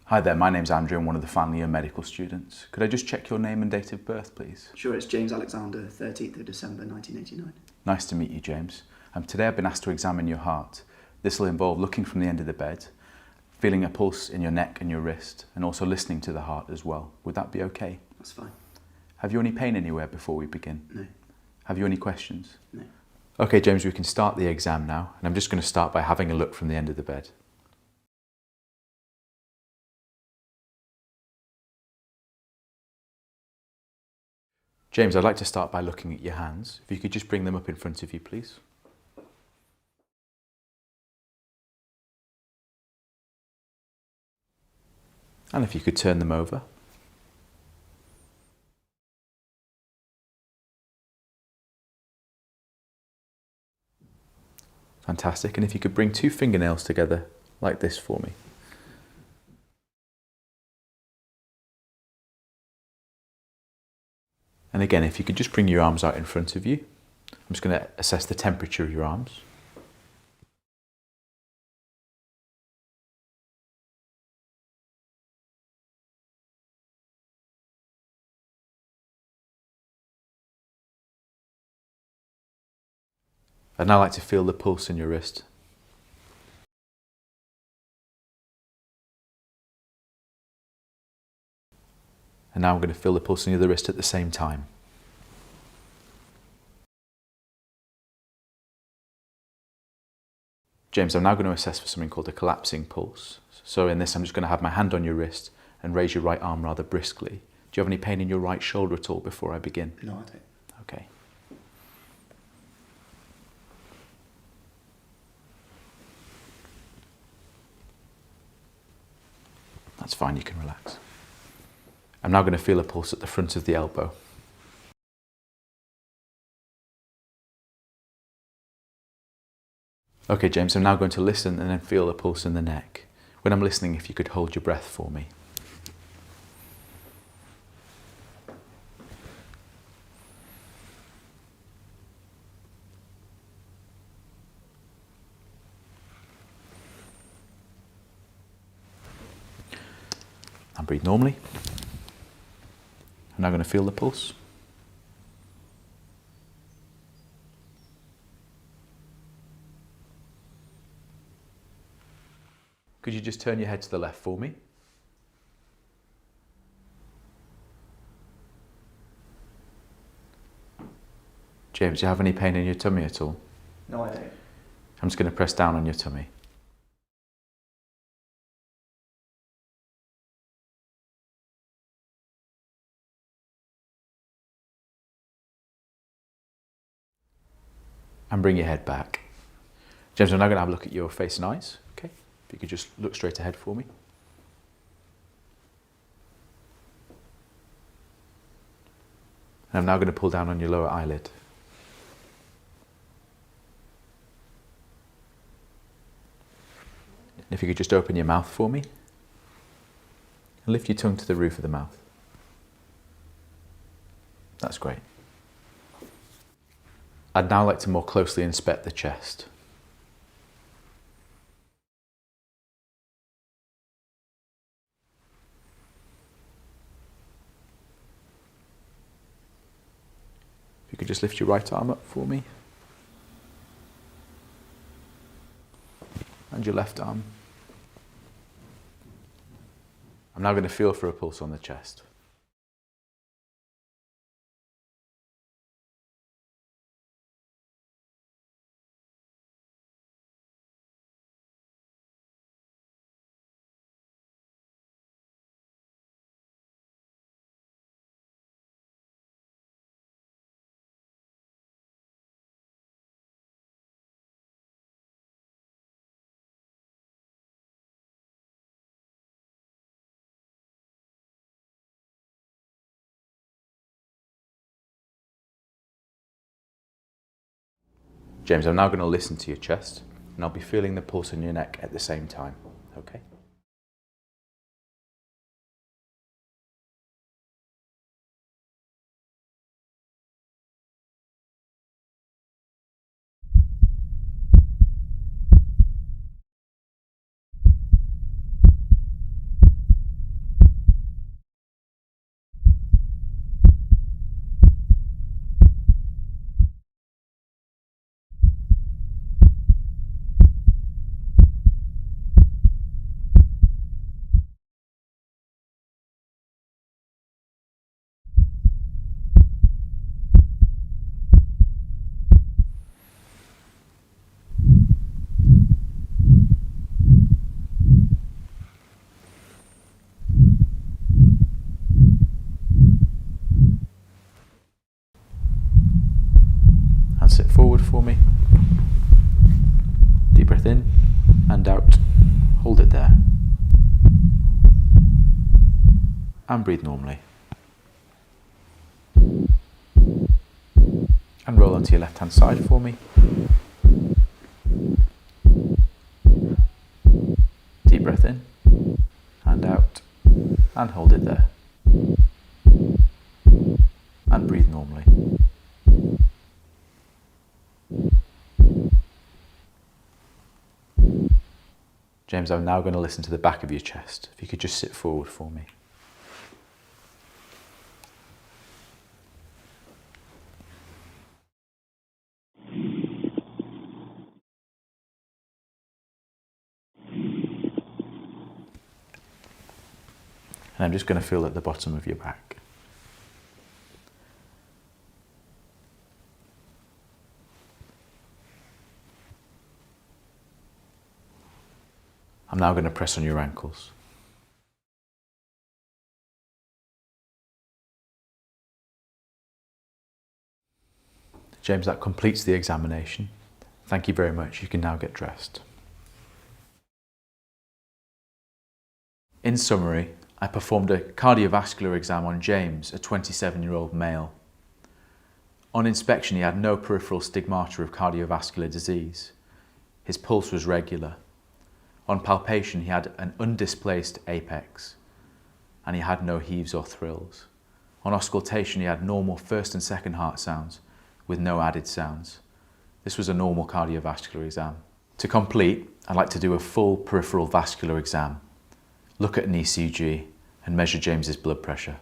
Hi there, my name's Andrew. I'm one of the final year medical students. Could I just check your name and date of birth, please? Sure, it's James Alexander, 13th of December 1989. Nice to meet you, James. Today I've been asked to examine your heart. This will involve looking from the end of the bed, feeling a pulse in your neck and your wrist, and also listening to the heart as well. Would that be okay? That's fine. Have you any pain anywhere before we begin? No. Have you any questions? No. Okay, James, we can start the exam now, and I'm just going to start by having a look from the end of the bed. James, I'd like to start by looking at your hands. If you could just bring them up in front of you, please. And if you could turn them over. Fantastic. And if you could bring two fingernails together like this for me. And again, if you could just bring your arms out in front of you. I'm just going to assess the temperature of your arms. I'd now like to feel the pulse in your wrist. And now I'm going to feel the pulse in the other wrist at the same time. James, I'm now going to assess for something called a collapsing pulse. So in this, I'm just going to have my hand on your wrist and raise your right arm rather briskly. Do you have any pain in your right shoulder at all before I begin? No, I don't. Okay. That's fine, you can relax. I'm now going to feel a pulse at the front of the elbow. Okay, James, I'm now going to listen and then feel a pulse in the neck. When I'm listening, if you could hold your breath for me. And breathe normally. I'm now going to feel the pulse. Could you just turn your head to the left for me? James, do you have any pain in your tummy at all? No, I don't. I'm just going to press down on your tummy. And bring your head back. James, I'm now going to have a look at your face and eyes. Okay, if you could just look straight ahead for me. And I'm now going to pull down on your lower eyelid. And if you could just open your mouth for me. And lift your tongue to the roof of the mouth. That's great. I'd now like to more closely inspect the chest. If you could just lift your right arm up for me. And your left arm. I'm now going to feel for a pulse on the chest. James, I'm now going to listen to your chest, and I'll be feeling the pulse in your neck at the same time, okay? sit forward for me. Deep breath in and out. Hold it there. And breathe normally. And roll onto your left hand side for me. Deep breath in and out. And hold it there. And breathe normally. James, I'm now going to listen to the back of your chest. If you could just sit forward for me. And I'm just going to feel at the bottom of your back. I'm now going to press on your ankles. James, that completes the examination. Thank you very much. You can now get dressed. In summary, I performed a cardiovascular exam on James, a 27-year-old male. On inspection, he had no peripheral stigmata of cardiovascular disease. His pulse was regular. On palpation, he had an undisplaced apex, and he had no heaves or thrills. On auscultation, he had normal first and second heart sounds, with no added sounds. This was a normal cardiovascular exam. To complete, I'd like to do a full peripheral vascular exam, look at an ECG, and measure James's blood pressure.